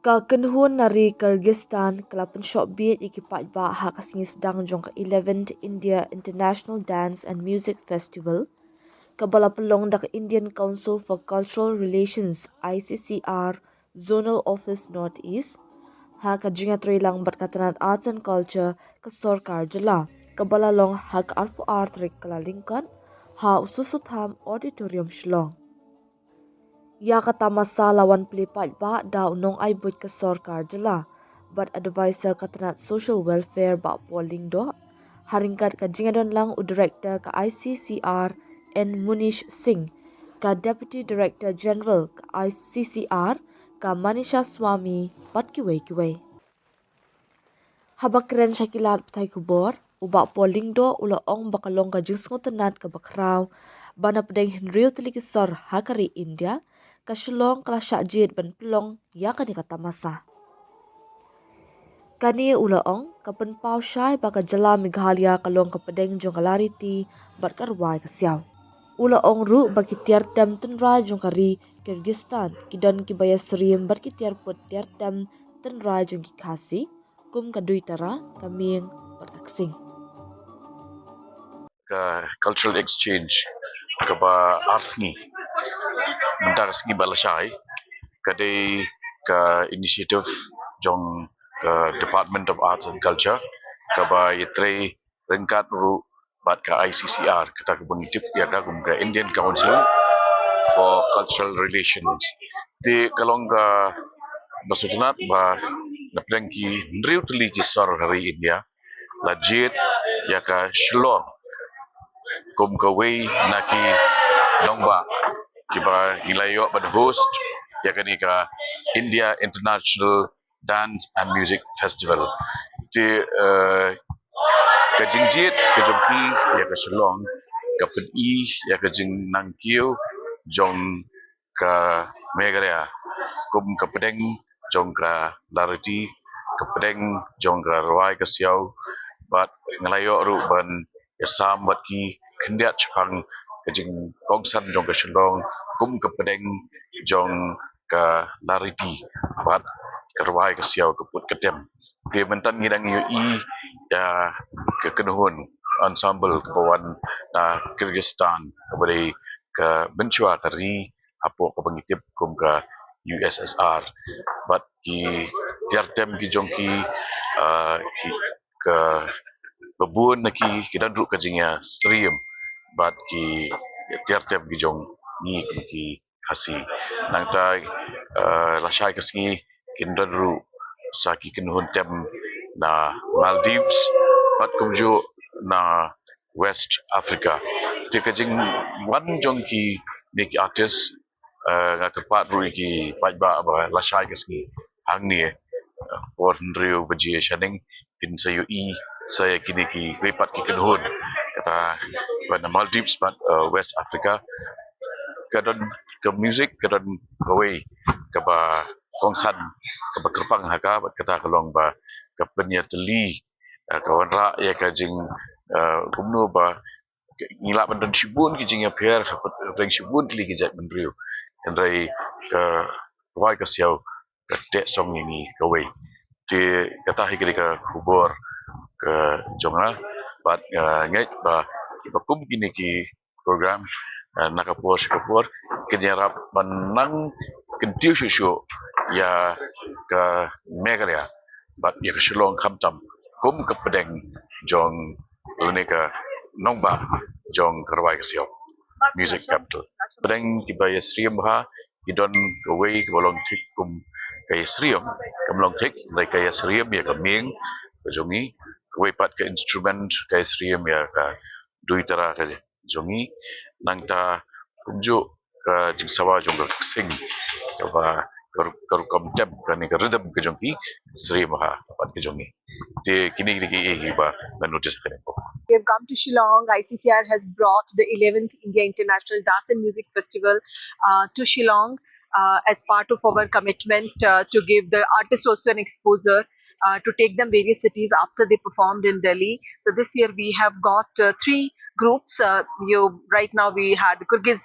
Ka kynhun na Ri Kyrgyzstan kala Pynshoh bieij ikipat ba ha kasingis dang jong ka 11th India International Dance and Music Festival. Kabala pelong dak Indian Council for Cultural Relations ICCR Zonal Office Northeast. Ha ka jinga lang berkatanan arts and culture ka Sorkar jela. Kabala long ha ka alfu art kala lingkat ha ususutham auditorium shlong. Ya kata masa lawan pelipat ba da unong ai buat ke Sorkar jela. But advisor katanat social welfare ba polling do. Haringkat ka jingadon lang u director ka ICCR N Munish Singh, ka Deputy Director General ka ICCR ka Manisha Swami pat kiway. Habak keren syakilat petai kubor, ubak polling do ula ong bakalong ka jingsngotanat ka bakraw, bana pedeng Henryu telikisor hakari India, ka shulong kala syakjid ban pelong ya kani kata masa. Kani ula ong ka penpau syai baka jala Meghalaya kalong ka pedeng jong kalariti bat karwai ka siaw. Ula ong ru bagi tiar tem tenra jong kari Kyrgyzstan kidon kibaya serim bat ki tiar put tiar tem tenra jong ki khasi kum kadui tara kaming bat kaksing. Cultural exchange kaba arts ni mendak segi balasai kadai ka initiative jong ka Department of Arts and Culture kaba yetre rengkat ru bat ka ICCR kata ka bangitip ya ka kum ka Indian Council for Cultural Relations ti kalong ka basudnat ba napdang ki ndriu teli ki sor hari India lajit ya ka shlong kum ka wei naki nongba kiba ilayo bad host ya kani ka India International Dance and Music Festival ti ka jingjit ka jongki ya ka shlong ka pedi ya ka jing nangkiu jong ka Meghalaya kum ka pedeng jong ka lariti ka pedeng jong ka rawai ka siau bat ngalayo ru ban ya sam bat ki kendiat chapang kajing kongsan jong ka shlong kum ka pedeng jong ka lariti bat karwai ka siau ka put ketem ke mentan ngidang yu I ya ke kynhun ensemble kawan Kyrgyzstan kabari ka Pynshoh ka Ri apo ka pangitip kum ka USSR bat ki tiar tem ki jong ki ka babun naki kidan ru ka jingya sriem bat ki tiar tem ki jong ni ki hasi nang ta lasai ka singi kindan ru saki kynhun tem na Maldives bat kumju na West Africa ti ka jing wan jong ki neki artist nga kepat ru ki pajba ba lasai ka singi hang ni por rio bajie shaning pin sayu I saya kini ki wepat ki kynhun kata pada Maldives bat West Africa kadon ke music kadon kawe kaba kongsan kaba kerpang haka bat kata kalong ba kapenya teli kawan ra ya ka jing kumno ba ngila bandan shibun ki jing appear kapat reng shibun teli ki jat bandriu andai ka wai ka siau ka tek song ini kawe ti kata hikri ka kubor ke jonga bat ngai ba ki bakum kini ki program nakapor kapor kenyarap menang kentiu shushu ya ke Meghalaya bat ya ke Shillong kamtam kum ke pedeng jong leneka nongba jong kerwai ke siop music capital pedeng kibaya sriem ha kidon away ke bolong tik kum kaya sriem kamlong tik lai kaya sriem ya ke ming ke jongi away pat ke instrument kaya sriem ya ke duitara ke jongi nang ta kumju ka jingsawa jong ka sing ka ba kam tem ka ni ka rhythm ka jong ki sri maha pat ka jongi te kini ki ba na notice ka ko. We have come to Shillong. ICCR has brought the 11th India International Dance and Music Festival to Shillong as part of our commitment to give the artists also an exposure, to take them various cities after they performed in Delhi. So this year we have got three groups. You right now we had Kyrgyz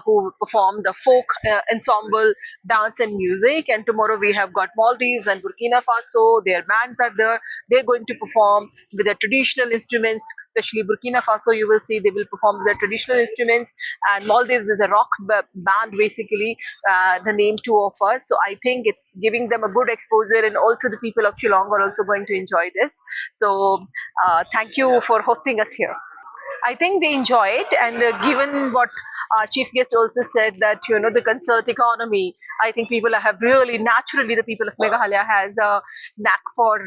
who performed the folk ensemble dance and music, and tomorrow we have got Maldives and Burkina Faso. Their bands are there. They're going to perform with their traditional instruments, especially Burkina Faso. You will see they will perform with their traditional instruments, and Maldives is a rock band basically. The name too of us. So I think it's giving them a good exposure, and also the people of Shillong are also going to enjoy this. So thank you for hosting us here. I think they enjoy it, and given what our chief guest also said that the concert economy, I think people have really naturally the people of Meghalaya has a knack for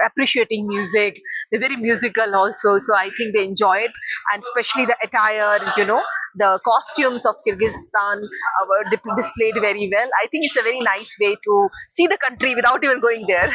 appreciating music. They're very musical also, so I think they enjoy it, and especially the attire, the costumes of Kyrgyzstan were displayed very well. I think it's a very nice way to see the country without even going there.